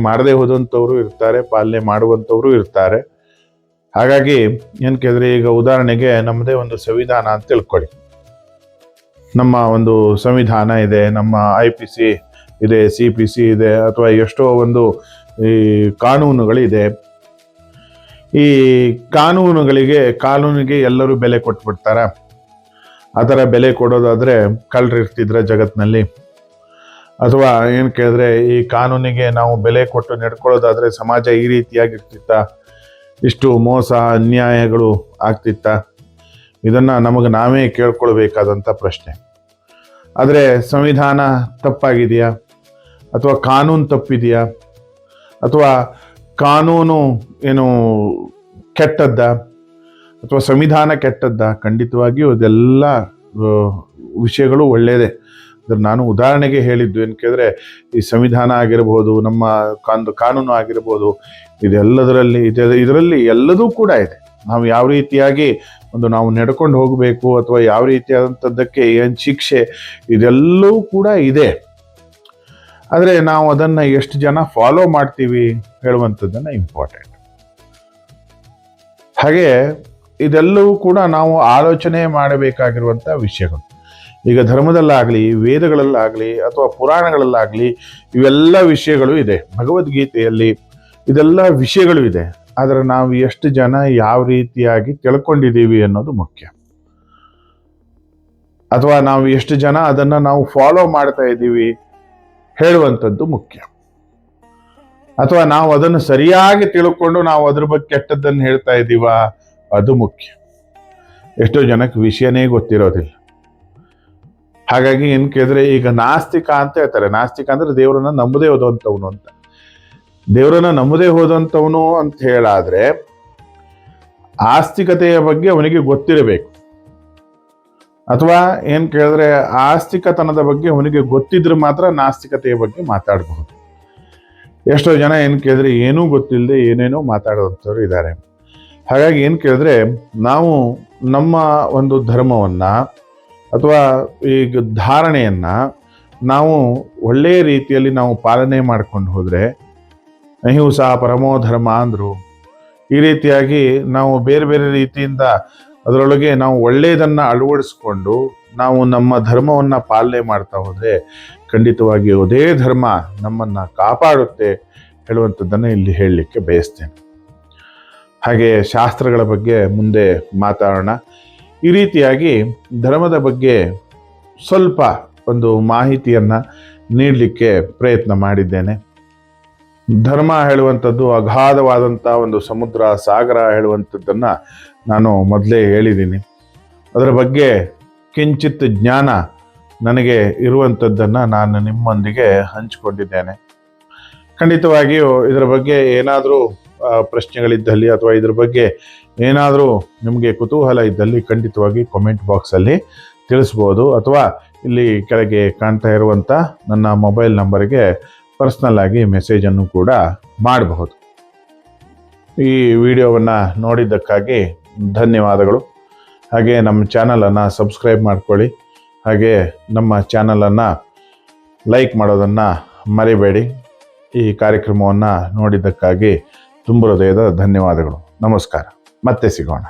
A: ಮಾಡದೆ ಹೋದಂಥವ್ರು ಇರ್ತಾರೆ, ಪಾಲನೆ ಮಾಡುವಂಥವ್ರು ಇರ್ತಾರೆ. ಹಾಗಾಗಿ ಏನ್ ಕೇಳಿದ್ರೆ ಈಗ ಉದಾಹರಣೆಗೆ ನಮ್ಮದೇ ಒಂದು ಸಂವಿಧಾನ ಅಂತ ತಿಳ್ಕೊಳ್ಳಿ. ನಮ್ಮ ಒಂದು ಸಂವಿಧಾನ ಇದೆ, ನಮ್ಮ IPC ಇದೆ, CPC ಇದೆ, ಅಥವಾ ಎಷ್ಟೋ ಒಂದು ಈ ಕಾನೂನುಗಳಿದೆ. ಈ ಕಾನೂನಿಗೆ ಎಲ್ಲರೂ ಬೆಲೆ ಕೊಟ್ಬಿಡ್ತಾರ. ಆ ಥರ ಬೆಲೆ ಕೊಡೋದಾದ್ರೆ ಕಳ್ಳರು ಇರ್ತಿದ್ರ ಜಗತ್ನಲ್ಲಿ, ಅಥವಾ ಏನ್ ಕೇಳಿದ್ರೆ ಈ ಕಾನೂನಿಗೆ ನಾವು ಬೆಲೆ ಕೊಟ್ಟು ನಡ್ಕೊಳ್ಳೋದಾದ್ರೆ ಸಮಾಜ ಈ ರೀತಿಯಾಗಿರ್ತಿತ್ತ, ಇಷ್ಟು ಮೋಸ ಅನ್ಯಾಯಗಳು ಆಗ್ತಿತ್ತ? ಇದನ್ನ ನಮಗೆ ನಾವೇ ಕೇಳ್ಕೊಳ್ಬೇಕಾದಂಥ ಪ್ರಶ್ನೆ. ಆದರೆ ಸಂವಿಧಾನ ತಪ್ಪಾಗಿದೆಯಾ, ಅಥವಾ ಕಾನೂನು ತಪ್ಪಿದೆಯಾ, ಅಥವಾ ಕಾನೂನು ಏನು ಕೆಟ್ಟದ್ದ, ಅಥವಾ ಸಂವಿಧಾನ ಕೆಟ್ಟದ್ದ? ಖಂಡಿತವಾಗಿಯೂ ಇದೆಲ್ಲ ವಿಷಯಗಳು ಒಳ್ಳೆಯದೇ. ನಾನು ಉದಾಹರಣೆಗೆ ಹೇಳಿದ್ದು ಏನ್ ಕೇಳಿದ್ರೆ ಈ ಸಂವಿಧಾನ ಆಗಿರಬಹುದು, ನಮ್ಮ ಕಾನೂನು ಆಗಿರ್ಬೋದು, ಇದರಲ್ಲಿ ಎಲ್ಲದೂ ಕೂಡ ಇದೆ. ನಾವು ಯಾವ ರೀತಿಯಾಗಿ ನಾವು ನಡ್ಕೊಂಡು ಹೋಗಬೇಕು, ಅಥವಾ ಯಾವ ರೀತಿಯಾದಂಥದ್ದಕ್ಕೆ ಏನ್ ಶಿಕ್ಷೆ, ಇದೆಲ್ಲವೂ ಕೂಡ ಇದೆ. ಆದರೆ ನಾವು ಅದನ್ನ ಎಷ್ಟು ಜನ ಫಾಲೋ ಮಾಡ್ತೀವಿ ಹೇಳುವಂಥದ್ದನ್ನ ಇಂಪಾರ್ಟೆಂಟ್. ಹಾಗೆ ಇದೆಲ್ಲವೂ ಕೂಡ ನಾವು ಆಲೋಚನೆ ಮಾಡಬೇಕಾಗಿರುವಂಥ ವಿಷಯಗಳು. ಈಗ ಧರ್ಮದಲ್ಲಾಗ್ಲಿ, ವೇದಗಳಲ್ಲಾಗ್ಲಿ, ಅಥವಾ ಪುರಾಣಗಳಲ್ಲಾಗ್ಲಿ ಇವೆಲ್ಲ ವಿಷಯಗಳು ಇದೆ. ಭಗವದ್ಗೀತೆಯಲ್ಲಿ ಇದೆಲ್ಲ ವಿಷಯಗಳು ಇದೆ. ಆದರೆ ನಾವು ಎಷ್ಟು ಜನ ಯಾವ ರೀತಿಯಾಗಿ ತಿಳ್ಕೊಂಡಿದ್ದೀವಿ ಅನ್ನೋದು ಮುಖ್ಯ. ಅಥವಾ ನಾವು ಎಷ್ಟು ಜನ ಅದನ್ನ ನಾವು ಫಾಲೋ ಮಾಡ್ತಾ ಇದ್ದೀವಿ ಹೇಳುವಂಥದ್ದು ಮುಖ್ಯ. ಅಥವಾ ನಾವು ಅದನ್ನು ಸರಿಯಾಗಿ ತಿಳ್ಕೊಂಡು ನಾವು ಅದ್ರ ಬಗ್ಗೆ ಕೆಟ್ಟದ್ದನ್ನು ಹೇಳ್ತಾ ಇದ್ದೀವ, ಅದು ಮುಖ್ಯ. ಎಷ್ಟೋ ಜನಕ್ಕೆ ವಿಷಯನೇ ಗೊತ್ತಿರೋದಿಲ್ಲ. ಹಾಗಾಗಿ ಏನ್ ಕೇಳಿದ್ರೆ ಈಗ ನಾಸ್ತಿಕ ಅಂತ ಹೇಳ್ತಾರೆ. ನಾಸ್ತಿಕ ಅಂದ್ರೆ ದೇವರನ್ನ ನಂಬದೇ ಹೋದಂಥವನು ಅಂತ. ದೇವರನ್ನ ನಂಬದೇ ಹೋದಂಥವನು ಅಂತ ಹೇಳಾದ್ರೆ ಆಸ್ತಿಕತೆಯ ಬಗ್ಗೆ ಅವನಿಗೆ ಗೊತ್ತಿರಬೇಕು. ಅಥವಾ ಏನ್ ಕೇಳಿದ್ರೆ ಆಸ್ತಿಕತನದ ಬಗ್ಗೆ ಅವನಿಗೆ ಗೊತ್ತಿದ್ರೆ ಮಾತ್ರ ನಾಸ್ತಿಕತೆಯ ಬಗ್ಗೆ ಮಾತಾಡಬಹುದು. ಎಷ್ಟೋ ಜನ ಏನ್ ಕೇಳಿದ್ರೆ ಏನೂ ಗೊತ್ತಿಲ್ಲದೆ ಏನೇನೋ ಮಾತಾಡುವಂಥವ್ರು ಇದ್ದಾರೆ. ಹಾಗಾಗಿ ಏನ್ ಕೇಳಿದ್ರೆ ನಾವು ನಮ್ಮ ಒಂದು ಧರ್ಮವನ್ನ ಅಥವಾ ಈಗ ಧಾರಣೆಯನ್ನ ನಾವು ಒಳ್ಳೆಯ ರೀತಿಯಲ್ಲಿ ನಾವು ಪಾಲನೆ ಮಾಡ್ಕೊಂಡು ಹೋದ್ರೆ, ಅಹಿಂಸಾ ಪರಮೋ ಧರ್ಮ ಅಂದ್ರು. ಈ ರೀತಿಯಾಗಿ ನಾವು ಬೇರೆ ಬೇರೆ ರೀತಿಯಿಂದ ಅದರೊಳಗೆ ನಾವು ಒಳ್ಳೆಯದನ್ನ ಅಳವಡಿಸ್ಕೊಂಡು ನಾವು ನಮ್ಮ ಧರ್ಮವನ್ನ ಪಾಲನೆ ಮಾಡ್ತಾ ಹೋದ್ರೆ ಖಂಡಿತವಾಗಿ ಅದೇ ಧರ್ಮ ನಮ್ಮನ್ನ ಕಾಪಾಡುತ್ತೆ ಹೇಳುವಂಥದ್ದನ್ನ ಇಲ್ಲಿ ಹೇಳಲಿಕ್ಕೆ ಬಯಸ್ತೇನೆ. ಹಾಗೆ ಶಾಸ್ತ್ರಗಳ ಬಗ್ಗೆ ಮುಂದೆ ಮಾತಾಡೋಣ. ಈ ರೀತಿಯಾಗಿ ಧರ್ಮದ ಬಗ್ಗೆ ಸ್ವಲ್ಪ ಒಂದು ಮಾಹಿತಿಯನ್ನು ನೀಡಲಿಕ್ಕೆ ಪ್ರಯತ್ನ ಮಾಡಿದ್ದೇನೆ. ಧರ್ಮ ಹೇಳುವಂಥದ್ದು ಅಗಾಧವಾದಂಥ ಒಂದು ಸಮುದ್ರ ಸಾಗರ ಹೇಳುವಂಥದ್ದನ್ನು ನಾನು ಮೊದಲೇ ಹೇಳಿದ್ದೀನಿ. ಅದರ ಬಗ್ಗೆ ಕಿಂಚಿತ್ ಜ್ಞಾನ ನನಗೆ ಇರುವಂಥದ್ದನ್ನು ನಾನು ನಿಮ್ಮೊಂದಿಗೆ ಹಂಚಿಕೊಂಡಿದ್ದೇನೆ. ಖಂಡಿತವಾಗಿಯೂ ಇದರ ಬಗ್ಗೆ ಏನಾದರೂ ಪ್ರಶ್ನೆಗಳಿದ್ದಲ್ಲಿ ಅಥವಾ ಇದ್ರ ಬಗ್ಗೆ ಏನಾದರೂ ನಿಮಗೆ ಕುತೂಹಲ ಇದ್ದಲ್ಲಿ ಖಂಡಿತವಾಗಿ ಕಾಮೆಂಟ್ ಬಾಕ್ಸಲ್ಲಿ ತಿಳಿಸ್ಬೋದು, ಅಥವಾ ಇಲ್ಲಿ ಕೆಳಗೆ ಕಾಣ್ತಾ ಇರುವಂಥ ನನ್ನ ಮೊಬೈಲ್ ನಂಬರ್ಗೆ ಪರ್ಸ್ನಲ್ ಆಗಿ ಮೆಸೇಜನ್ನು ಕೂಡ ಮಾಡಬಹುದು. ಈ ವಿಡಿಯೋವನ್ನು ನೋಡಿದ್ದಕ್ಕಾಗಿ ಧನ್ಯವಾದಗಳು. ಹಾಗೆ ನಮ್ಮ ಚಾನಲನ್ನು ಸಬ್ಸ್ಕ್ರೈಬ್ ಮಾಡ್ಕೊಳ್ಳಿ. ಹಾಗೆ ನಮ್ಮ ಚಾನಲನ್ನು ಲೈಕ್ ಮಾಡೋದನ್ನು ಮರಿಬೇಡಿ. ಈ ಕಾರ್ಯಕ್ರಮವನ್ನು ನೋಡಿದ್ದಕ್ಕಾಗಿ ತುಂಬ ಹೃದಯದ ಧನ್ಯವಾದಗಳು. ನಮಸ್ಕಾರ. ಮತ್ತೆ ಸಿಗೋಣ.